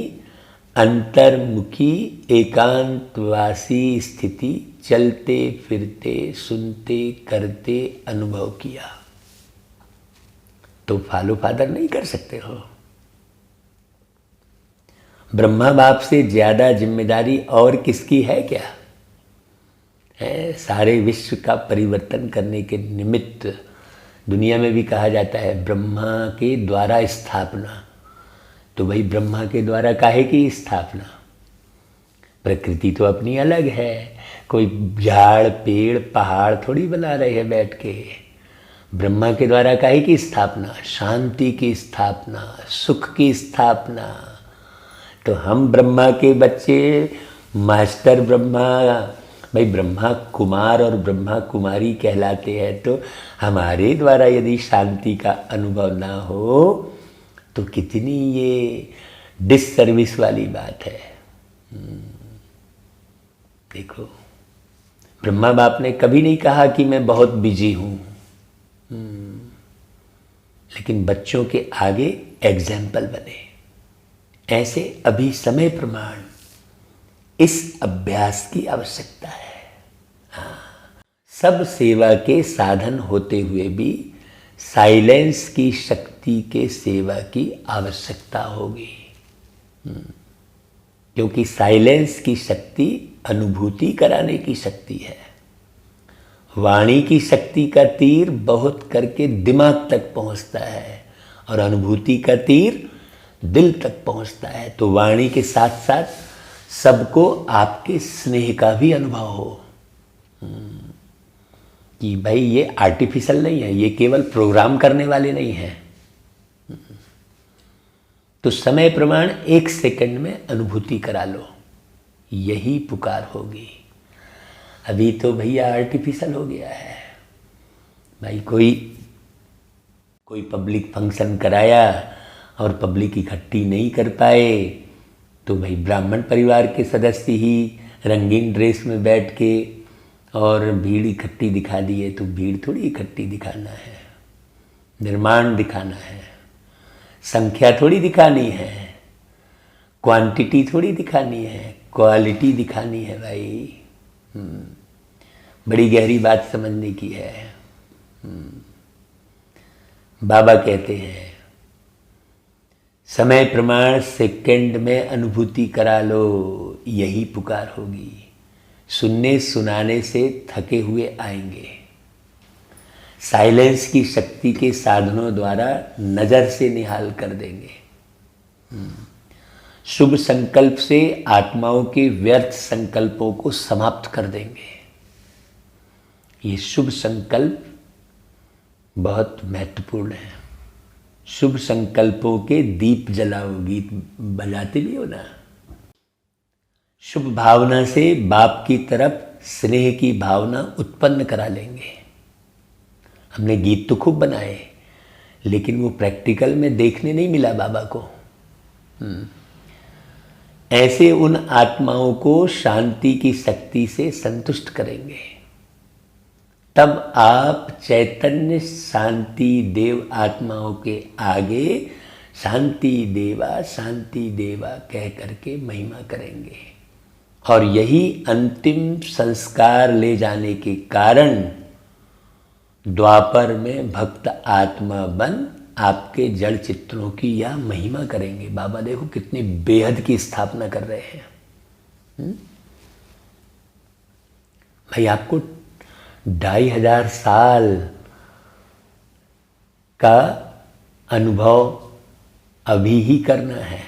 अंतर्मुखी एकांतवासी स्थिति चलते फिरते सुनते करते अनुभव किया तो फॉलो फादर नहीं कर सकते हो। ब्रह्मा बाप से ज्यादा जिम्मेदारी और किसकी है क्या है। सारे विश्व का परिवर्तन करने के निमित्त दुनिया में भी कहा जाता है ब्रह्मा के द्वारा स्थापना। तो भाई ब्रह्मा के द्वारा काहे की स्थापना। प्रकृति तो अपनी अलग है, कोई झाड़ पेड़ पहाड़ थोड़ी बना रहे हैं बैठ के। ब्रह्मा के द्वारा काहे की स्थापना? शांति की स्थापना, सुख की स्थापना। तो हम ब्रह्मा के बच्चे, मास्टर ब्रह्मा, भाई ब्रह्मा कुमार और ब्रह्मा कुमारी कहलाते हैं। तो हमारे द्वारा यदि शांति का अनुभव ना हो तो कितनी ये डिससर्विस वाली बात है। देखो, ब्रह्मा बाप ने कभी नहीं कहा कि मैं बहुत बिजी हूं, लेकिन बच्चों के आगे एग्जाम्पल बने। ऐसे अभी समय प्रमाण इस अभ्यास की आवश्यकता है। सब सेवा के साधन होते हुए भी साइलेंस की शक्ति के सेवा की आवश्यकता होगी, क्योंकि साइलेंस की शक्ति अनुभूति कराने की शक्ति है। वाणी की शक्ति का तीर बहुत करके दिमाग तक पहुंचता है और अनुभूति का तीर दिल तक पहुंचता है। तो वाणी के साथ साथ सबको आपके स्नेह का भी अनुभव हो कि भाई ये आर्टिफिशियल नहीं है, ये केवल प्रोग्राम करने वाले नहीं हैं। तो समय प्रमाण 1 सेकंड में अनुभूति करा लो, यही पुकार होगी। अभी तो भैया आर्टिफिशियल हो गया है। भाई कोई पब्लिक फंक्शन कराया और पब्लिक इकट्ठी नहीं कर पाए, तो भाई ब्राह्मण परिवार के सदस्य ही रंगीन ड्रेस में बैठ के और भीड़ इकट्ठी दिखा दिए। तो भीड़ थोड़ी इकट्ठी दिखाना है, निर्माण दिखाना है, संख्या थोड़ी दिखानी है, क्वांटिटी थोड़ी दिखानी है, क्वालिटी दिखानी है। भाई बड़ी गहरी बात समझने की है। बाबा कहते हैं समय प्रमाण सेकंड में अनुभूति करा लो, यही पुकार होगी। सुनने सुनाने से थके हुए आएंगे। साइलेंस की शक्ति के साधनों द्वारा नजर से निहाल कर देंगे। शुभ संकल्प से आत्माओं के व्यर्थ संकल्पों को समाप्त कर देंगे। ये शुभ संकल्प बहुत महत्वपूर्ण है। शुभ संकल्पों के दीप जलाओ, गीत बजाते भी हो ना। शुभ भावना से बाप की तरफ स्नेह की भावना उत्पन्न करा लेंगे। हमने गीत तो खूब बनाए, लेकिन वो प्रैक्टिकल में देखने नहीं मिला बाबा को। ऐसे उन आत्माओं को शांति की शक्ति से संतुष्ट करेंगे। तब आप चैतन्य शांति देव आत्माओं के आगे शांति देवा कह करके महिमा करेंगे। और यही अंतिम संस्कार ले जाने के कारण द्वापर में भक्त आत्मा बन आपके जड़ चित्रों की यह महिमा करेंगे। बाबा देखो कितनी बेहद की स्थापना कर रहे हैं। भाई आपको 2500 साल का अनुभव अभी ही करना है।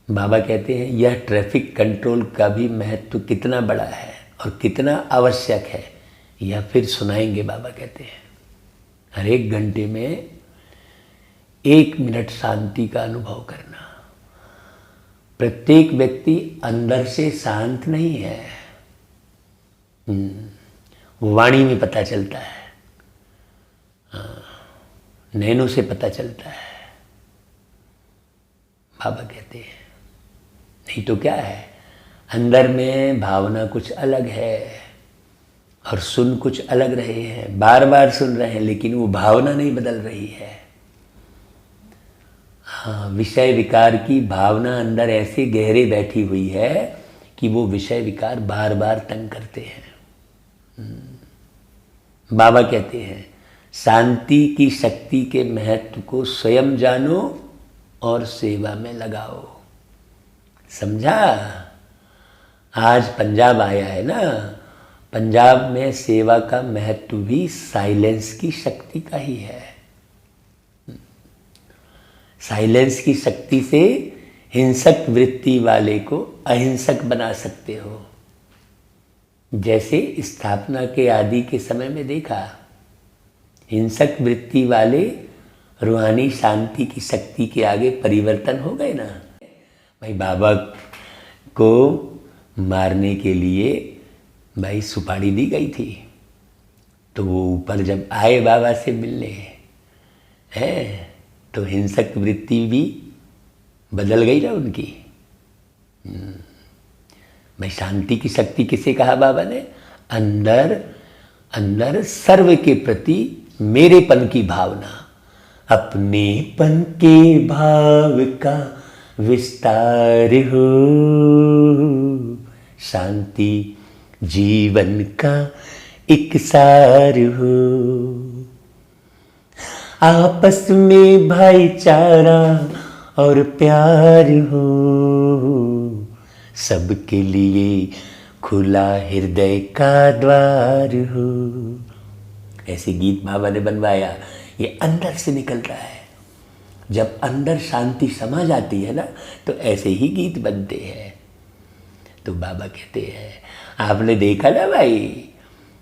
बाबा कहते हैं यह ट्रैफिक कंट्रोल का भी महत्व कितना बड़ा है और कितना आवश्यक है, यह फिर सुनाएंगे। बाबा कहते हैं हर 1 घंटे में 1 मिनट शांति का अनुभव करना। प्रत्येक व्यक्ति अंदर से शांत नहीं है, वाणी में पता चलता है, नैनों से पता चलता है। बाबा कहते हैं नहीं तो क्या है, अंदर में भावना कुछ अलग है और सुन कुछ अलग रहे हैं। बार बार सुन रहे हैं लेकिन वो भावना नहीं बदल रही है। हाँ, विषय विकार की भावना अंदर ऐसे गहरे बैठी हुई है कि वो विषय विकार बार बार तंग करते हैं। बाबा कहते हैं शांति की शक्ति के महत्व को स्वयं जानो और सेवा में लगाओ। समझा? आज पंजाब आया है ना, पंजाब में सेवा का महत्व भी साइलेंस की शक्ति का ही है। साइलेंस की शक्ति से हिंसक वृत्ति वाले को अहिंसक बना सकते हो। जैसे स्थापना के आदि के समय में देखा, हिंसक वृत्ति वाले रूहानी शांति की शक्ति के आगे परिवर्तन हो गए ना। भाई बाबा को मारने के लिए भाई सुपारी दी गई थी, तो वो ऊपर जब आए बाबा से मिलने हैं तो हिंसक वृत्ति भी बदल गई ना उनकी। भाई शांति की शक्ति किसे कहा बाबा ने? अंदर अंदर सर्व के प्रति मेरेपन की भावना, अपनेपन के भाव का विस्तार हो, शांति जीवन का एक सार हो, आपस में भाईचारा और प्यार हो, सबके लिए खुला हृदय का द्वार हो। ऐसे गीत बाबा ने बनवाया, ये अंदर से निकल रहा है। जब अंदर शांति समा जाती है ना तो ऐसे ही गीत बनते हैं। तो बाबा कहते हैं, आपने देखा ना भाई,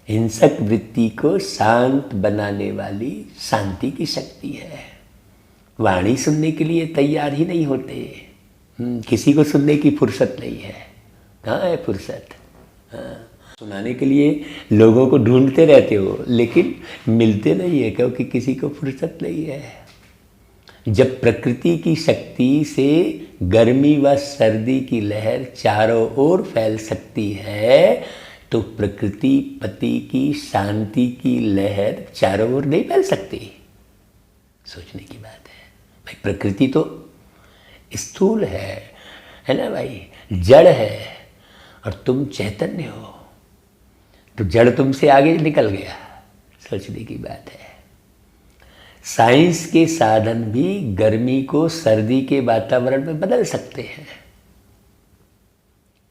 हिंसक वृत्ति को शांत बनाने वाली शांति की शक्ति है। वाणी सुनने के लिए तैयार ही नहीं होते, किसी को सुनने की फुर्सत नहीं है। कहाँ है फुर्सत? हाँ, सुनाने के लिए लोगों को ढूंढते रहते हो लेकिन मिलते नहीं है, क्योंकि किसी को फुर्सत नहीं है। जब प्रकृति की शक्ति से गर्मी व सर्दी की लहर चारों ओर फैल सकती है, तो प्रकृति पति की शांति की लहर चारों ओर नहीं फैल सकती। सोचने की बात है भाई। प्रकृति तो स्थूल है ना भाई, जड़ है, और तुम चैतन्य हो, तो जड़ तुमसे आगे निकल गया। सोचने की बात है। साइंस के साधन भी गर्मी को सर्दी के वातावरण में बदल सकते हैं,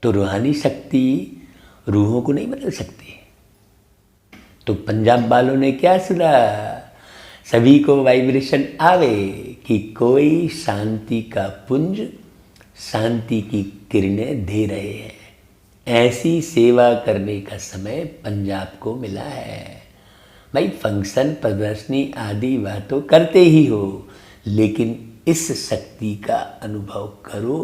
तो रूहानी शक्ति रूहों को नहीं बदल सकती। तो पंजाब वालों ने क्या सुना? सभी को वाइब्रेशन आवे कि कोई शांति का पुंज शांति की किरणें दे रहे हैं। ऐसी सेवा करने का समय पंजाब को मिला है। भाई फंक्शन प्रदर्शनी आदि वह तो करते ही हो, लेकिन इस शक्ति का अनुभव करो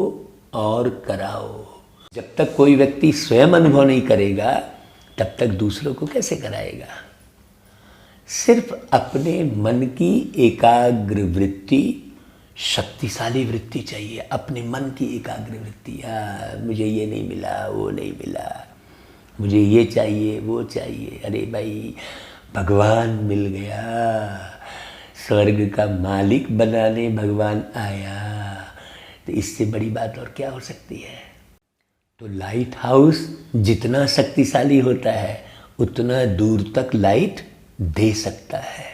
और कराओ। जब तक कोई व्यक्ति स्वयं अनुभव नहीं करेगा तब तक दूसरों को कैसे कराएगा? सिर्फ अपने मन की एकाग्र वृत्ति, शक्तिशाली वृत्ति चाहिए। अपने मन की एकाग्र वृत्ति, मुझे ये नहीं मिला, वो नहीं मिला, मुझे ये चाहिए, वो चाहिए। अरे भाई भगवान मिल गया, स्वर्ग का मालिक बनाने भगवान आया, तो इससे बड़ी बात और क्या हो सकती है? तो लाइट हाउस जितना शक्तिशाली होता है उतना दूर तक लाइट दे सकता है।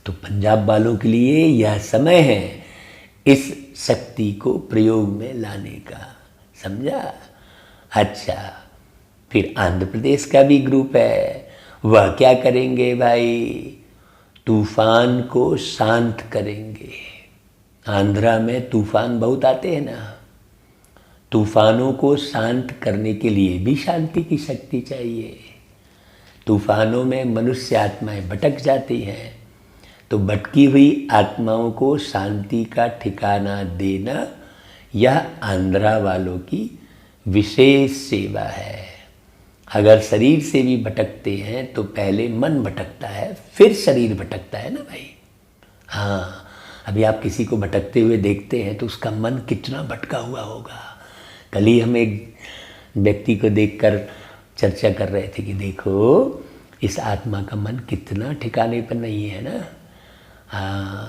तो पंजाब वालों के लिए यह समय है इस शक्ति को प्रयोग में लाने का। समझा? अच्छा, फिर आंध्र प्रदेश का भी ग्रुप है। वह क्या करेंगे भाई? तूफान को शांत करेंगे। आंध्रा में तूफान बहुत आते हैं ना, तूफानों को शांत करने के लिए भी शांति की शक्ति चाहिए। तूफानों में मनुष्य आत्माएं भटक जाती हैं, तो भटकी हुई आत्माओं को शांति का ठिकाना देना यह आंध्रा वालों की विशेष सेवा है। अगर शरीर से भी भटकते हैं तो पहले मन भटकता है, फिर शरीर भटकता है ना भाई। हाँ, अभी आप किसी को भटकते हुए देखते हैं तो उसका मन कितना भटका हुआ होगा। कल ही हम एक व्यक्ति को देखकर चर्चा कर रहे थे कि देखो इस आत्मा का मन कितना ठिकाने पर नहीं है ना। हाँ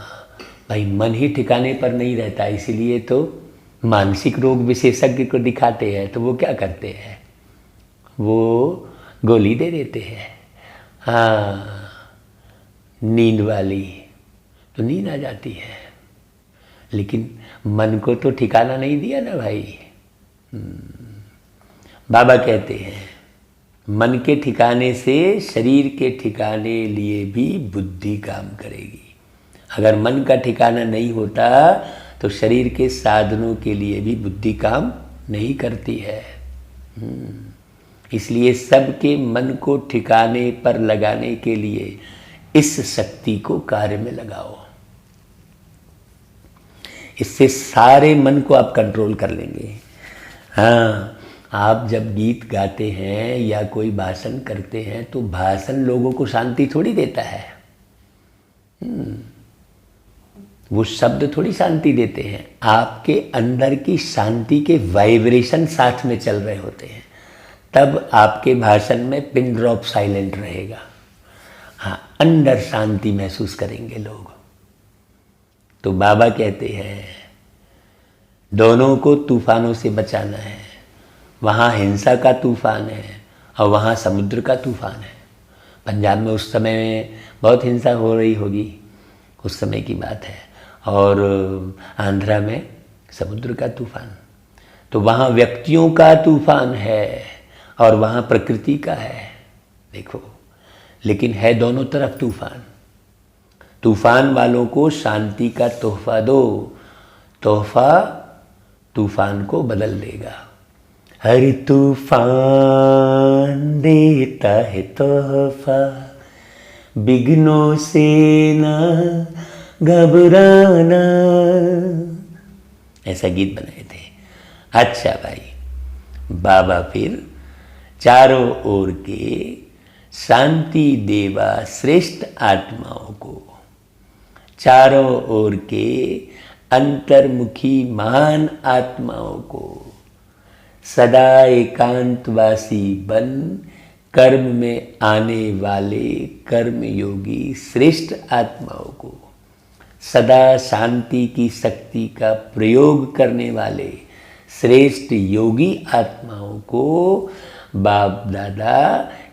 भाई, मन ही ठिकाने पर नहीं रहता, इसीलिए तो मानसिक रोग विशेषज्ञ को दिखाते हैं तो वो क्या करते हैं? वो गोली दे देते हैं। हाँ, नींद वाली, तो नींद आ जाती है, लेकिन मन को तो ठिकाना नहीं दिया ना भाई। बाबा कहते हैं मन के ठिकाने से शरीर के ठिकाने लिए भी बुद्धि काम करेगी। अगर मन का ठिकाना नहीं होता तो शरीर के साधनों के लिए भी बुद्धि काम नहीं करती है। इसलिए सबके मन को ठिकाने पर लगाने के लिए इस शक्ति को कार्य में लगाओ। इससे सारे मन को आप कंट्रोल कर लेंगे। हाँ, आप जब गीत गाते हैं या कोई भाषण करते हैं तो भाषण लोगों को शांति थोड़ी देता है। वो शब्द थोड़ी शांति देते हैं, आपके अंदर की शांति के वाइब्रेशन साथ में चल रहे होते हैं, तब आपके भाषण में पिन ड्रॉप साइलेंट रहेगा। हाँ, अंदर शांति महसूस करेंगे लोग। तो बाबा कहते हैं दोनों को तूफानों से बचाना है। वहाँ हिंसा का तूफान है और वहाँ समुद्र का तूफान है। पंजाब में उस समय में बहुत हिंसा हो रही होगी, उस समय की बात है, और आंध्रा में समुद्र का तूफान। तो वहाँ व्यक्तियों का तूफान है और वहाँ प्रकृति का है। देखो, लेकिन है दोनों तरफ तूफान। तूफान वालों को शांति का तोहफा दो, तोहफा तूफान को बदल देगा। हर तूफान देता है तोहफा, बिघ्नों से ना घबराना। ऐसा गीत बनाए थे। अच्छा भाई, बाबा फिर चारों ओर के शांति देवा श्रेष्ठ आत्माओं को, चारों ओर के अंतर्मुखी महान आत्माओं को सदा एकांतवासी बन कर्म में आने वाले कर्मयोगी श्रेष्ठ आत्माओं को, सदा शांति की शक्ति का प्रयोग करने वाले श्रेष्ठ योगी आत्माओं को बाप दादा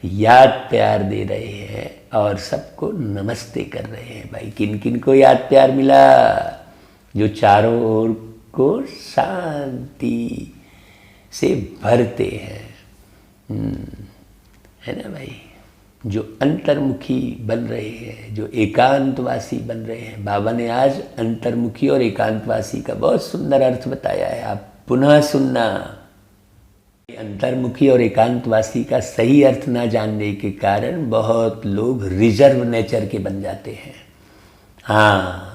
याद प्यार दे रहे हैं और सबको नमस्ते कर रहे हैं। भाई, किन किन को याद प्यार मिला? जो चारों ओर को शांति से भरते हैं, है ना भाई? जो अंतर्मुखी बन रहे हैं, जो एकांतवासी बन रहे हैं। बाबा ने आज अंतर्मुखी और एकांतवासी का बहुत सुंदर अर्थ बताया है, आप पुनः सुनना। अंतर्मुखी और एकांतवासी का सही अर्थ ना जानने के कारण बहुत लोग रिजर्व नेचर के बन जाते हैं। हाँ,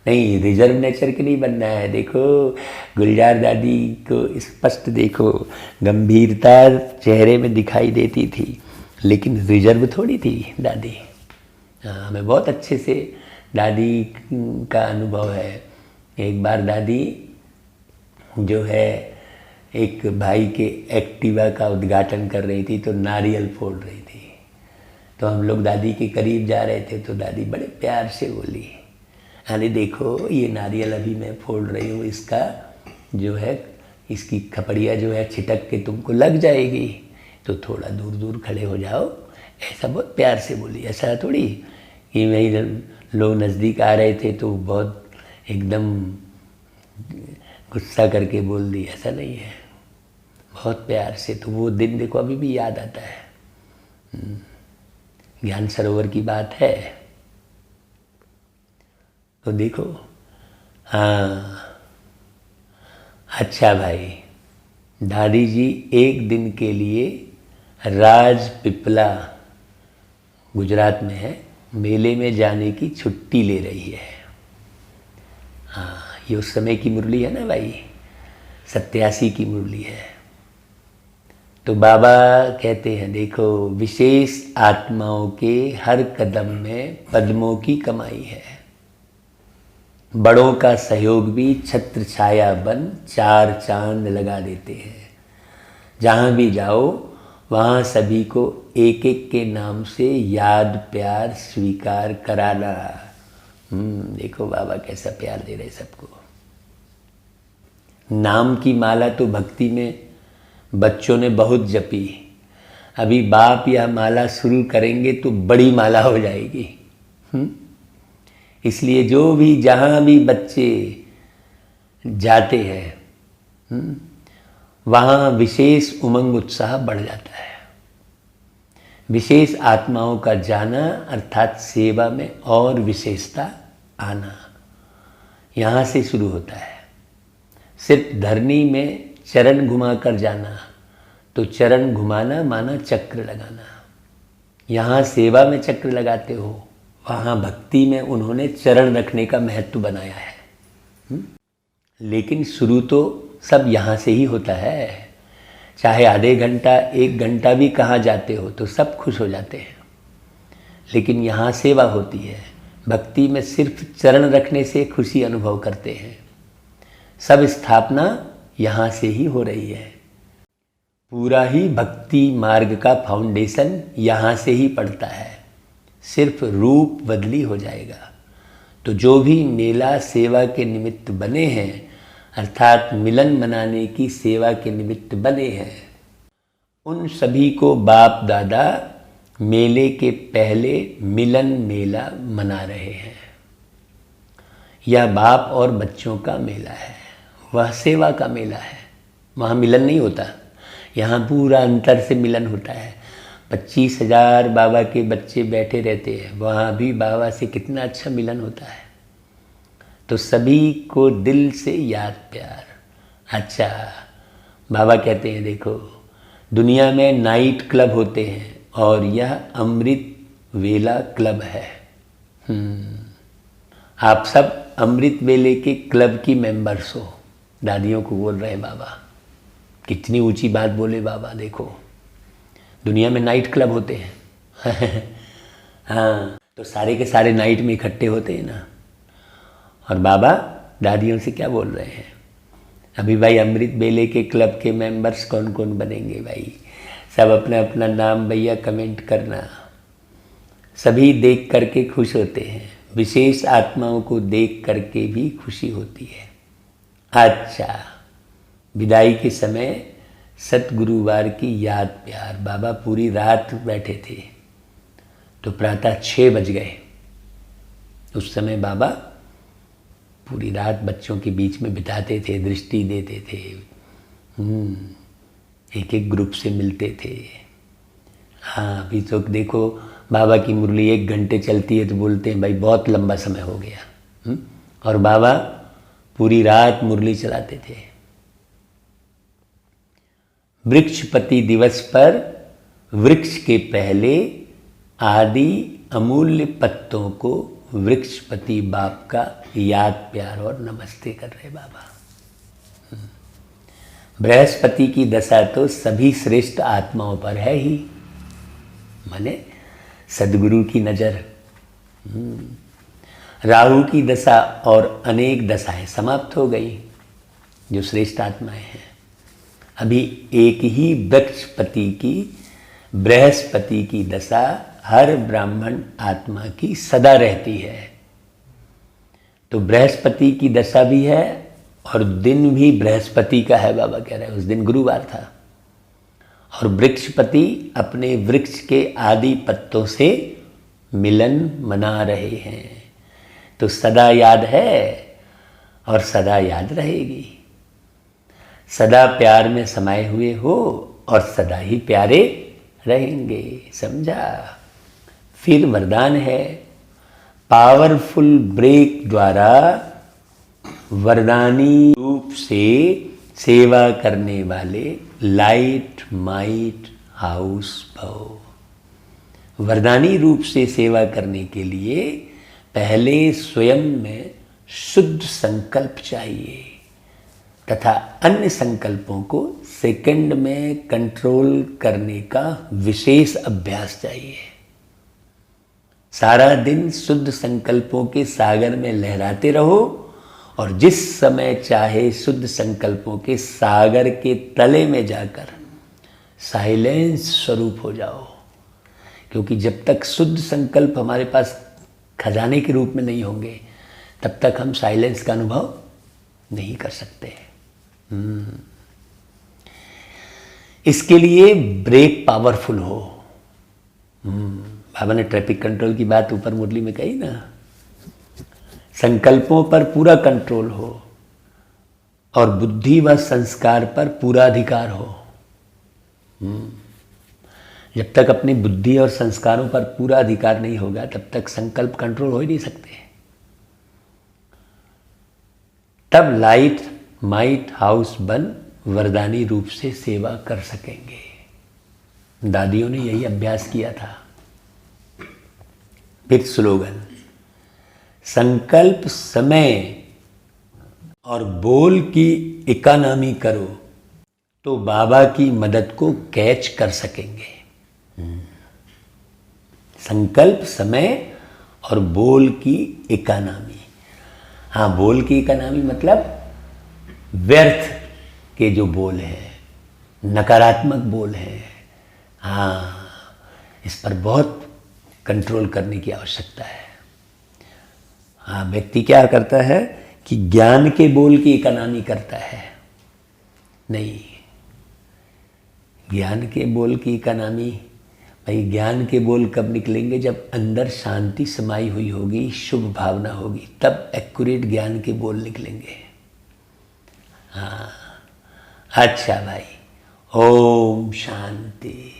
नहीं, रिजर्व नेचर के नहीं बनना है। देखो, गुलजार दादी को स्पष्ट देखो, गंभीरता चेहरे में दिखाई देती थी, लेकिन रिजर्व थोड़ी थी दादी। हाँ, हमें बहुत अच्छे से दादी का अनुभव है। एक बार दादी जो है एक भाई के एक्टिवा का उद्घाटन कर रही थी, तो नारियल फोड़ रही थी। तो हम लोग दादी के करीब जा रहे थे, तो दादी बड़े प्यार से बोली, अरे देखो, ये नारियल अभी मैं फोड़ रही हूँ, इसका जो है, इसकी खपड़िया जो है छिटक के तुमको लग जाएगी, तो थोड़ा दूर दूर खड़े हो जाओ। ऐसा बहुत प्यार से बोली। ऐसा थोड़ी कि वही लोग नज़दीक आ रहे थे तो बहुत एकदम गुस्सा करके बोल दी, ऐसा नहीं है, बहुत प्यार से। तो वो दिन देखो अभी भी याद आता है। ज्ञान सरोवर की बात है, तो देखो। हाँ, अच्छा भाई, दादी जी एक दिन के लिए राजपिपला गुजरात में है, मेले में जाने की छुट्टी ले रही है। हाँ, ये उस समय की मुरली है ना भाई, 87 की मुरली है। तो बाबा कहते हैं, देखो, विशेष आत्माओं के हर कदम में पद्मों की कमाई है। बड़ों का सहयोग भी छत्र छाया बन चार चांद लगा देते हैं। जहाँ भी जाओ वहाँ सभी को एक एक के नाम से याद प्यार स्वीकार कराना। देखो बाबा कैसा प्यार दे रहे सबको। नाम की माला तो भक्ति में बच्चों ने बहुत जपी, अभी बाप यह माला शुरू करेंगे तो बड़ी माला हो जाएगी। इसलिए जो भी जहाँ भी बच्चे जाते हैं वहाँ विशेष उमंग उत्साह बढ़ जाता है। विशेष आत्माओं का जाना अर्थात सेवा में और विशेषता आना, यहाँ से शुरू होता है। सिर्फ धरनी में चरण घुमाकर जाना तो चरण घुमाना माना चक्र लगाना। यहाँ सेवा में चक्र लगाते हो, वहाँ भक्ति में उन्होंने चरण रखने का महत्व बनाया है। लेकिन शुरू तो सब यहाँ से ही होता है। चाहे आधे घंटा 1 घंटा भी कहाँ जाते हो तो सब खुश हो जाते हैं, लेकिन यहाँ सेवा होती है। भक्ति में सिर्फ चरण रखने से खुशी अनुभव करते हैं। सब स्थापना यहाँ से ही हो रही है। पूरा ही भक्ति मार्ग का फाउंडेशन यहाँ से ही पड़ता है। सिर्फ रूप बदली हो जाएगा। तो जो भी मेला सेवा के निमित्त बने हैं, अर्थात मिलन मनाने की सेवा के निमित्त बने हैं, उन सभी को बाप दादा मेले के पहले मिलन मेला मना रहे हैं। यह बाप और बच्चों का मेला है, वह सेवा का मेला है। वहाँ मिलन नहीं होता, यहाँ पूरा अंतर से मिलन होता है। 25,000 बाबा के बच्चे बैठे रहते हैं, वहाँ भी बाबा से कितना अच्छा मिलन होता है। तो सभी को दिल से याद प्यार। अच्छा, बाबा कहते हैं देखो, दुनिया में नाइट क्लब होते हैं और यह अमृत वेला क्लब है। आप सब अमृत वेले के क्लब की मेंबर्स हो। दादियों को बोल रहे हैं बाबा। कितनी ऊंची बात बोले बाबा। देखो, दुनिया में नाइट क्लब होते हैं। हाँ, तो सारे के सारे नाइट में इकट्ठे होते हैं ना। और बाबा दादियों से क्या बोल रहे हैं, अभी भाई अमृत बेले के क्लब के मेंबर्स कौन कौन बनेंगे भाई, सब अपना अपना नाम भैया कमेंट करना। सभी देख करके खुश होते हैं, विशेष आत्माओं को देख करके भी खुशी होती है। अच्छा, विदाई के समय सतगुरुवार की याद प्यार। बाबा पूरी रात बैठे थे, तो प्रातः 6 बज गए। उस समय बाबा पूरी रात बच्चों के बीच में बिताते थे, दृष्टि देते थे, एक एक ग्रुप से मिलते थे। हाँ, अभी तो देखो बाबा की मुरली 1 घंटे चलती है तो बोलते हैं भाई बहुत लंबा समय हो गया। और बाबा पूरी रात मुरली चलाते थे। वृक्षपति दिवस पर वृक्ष के पहले आदि अमूल्य पत्तों को वृक्षपति बाप का याद प्यार और नमस्ते कर रहे बाबा। बृहस्पति की दशा तो सभी श्रेष्ठ आत्माओं पर है ही, माने सदगुरु की नज़र। राहु की दशा और अनेक दशाएं समाप्त हो गई जो श्रेष्ठ आत्माएं हैं। अभी एक ही वृक्षपति की, बृहस्पति की दशा हर ब्राह्मण आत्मा की सदा रहती है। तो बृहस्पति की दशा भी है और दिन भी बृहस्पति का है। बाबा कह रहे हैं उस दिन गुरुवार था। और वृक्षपति अपने वृक्ष के आदि पत्तों से मिलन मना रहे हैं। तो सदा याद है और सदा याद रहेगी। सदा प्यार में समाये हुए हो और सदा ही प्यारे रहेंगे। समझा? फिर वरदान है, पावरफुल ब्रेक द्वारा वरदानी रूप से सेवा करने वाले लाइट माइट हाउस भव। वरदानी रूप से सेवा करने के लिए पहले स्वयं में शुद्ध संकल्प चाहिए तथा अन्य संकल्पों को सेकंड में कंट्रोल करने का विशेष अभ्यास चाहिए। सारा दिन शुद्ध संकल्पों के सागर में लहराते रहो और जिस समय चाहे शुद्ध संकल्पों के सागर के तले में जाकर साइलेंस स्वरूप हो जाओ। क्योंकि जब तक शुद्ध संकल्प हमारे पास खजाने के रूप में नहीं होंगे तब तक हम साइलेंस का अनुभव नहीं कर सकते। इसके लिए ब्रेक पावरफुल हो। बाबा ने ट्रैफिक कंट्रोल की बात ऊपर मुरली में कही ना, संकल्पों पर पूरा कंट्रोल हो और बुद्धि व संस्कार पर पूरा अधिकार हो। जब तक अपनी बुद्धि और संस्कारों पर पूरा अधिकार नहीं होगा तब तक संकल्प कंट्रोल हो ही नहीं सकते। तब लाइट माइट हाउस बन वरदानी रूप से सेवा कर सकेंगे। दादियों ने यही अभ्यास किया था। फिर स्लोगन, संकल्प समय और बोल की इकोनॉमी करो तो बाबा की मदद को कैच कर सकेंगे। संकल्प समय और बोल की इकोनॉमी। हाँ, बोल की इकोनॉमी मतलब व्यर्थ के जो बोल हैं, नकारात्मक बोल हैं, हाँ, इस पर बहुत कंट्रोल करने की आवश्यकता है। हाँ, व्यक्ति क्या करता है कि ज्ञान के बोल की इकोनॉमी करता है। नहीं, ज्ञान के बोल की इकोनॉमी, भाई ज्ञान के बोल कब निकलेंगे? जब अंदर शांति समाई हुई होगी, शुभ भावना होगी, तब एक्यूरेट ज्ञान के बोल निकलेंगे। हाँ, अच्छा भाई, ओम शांति।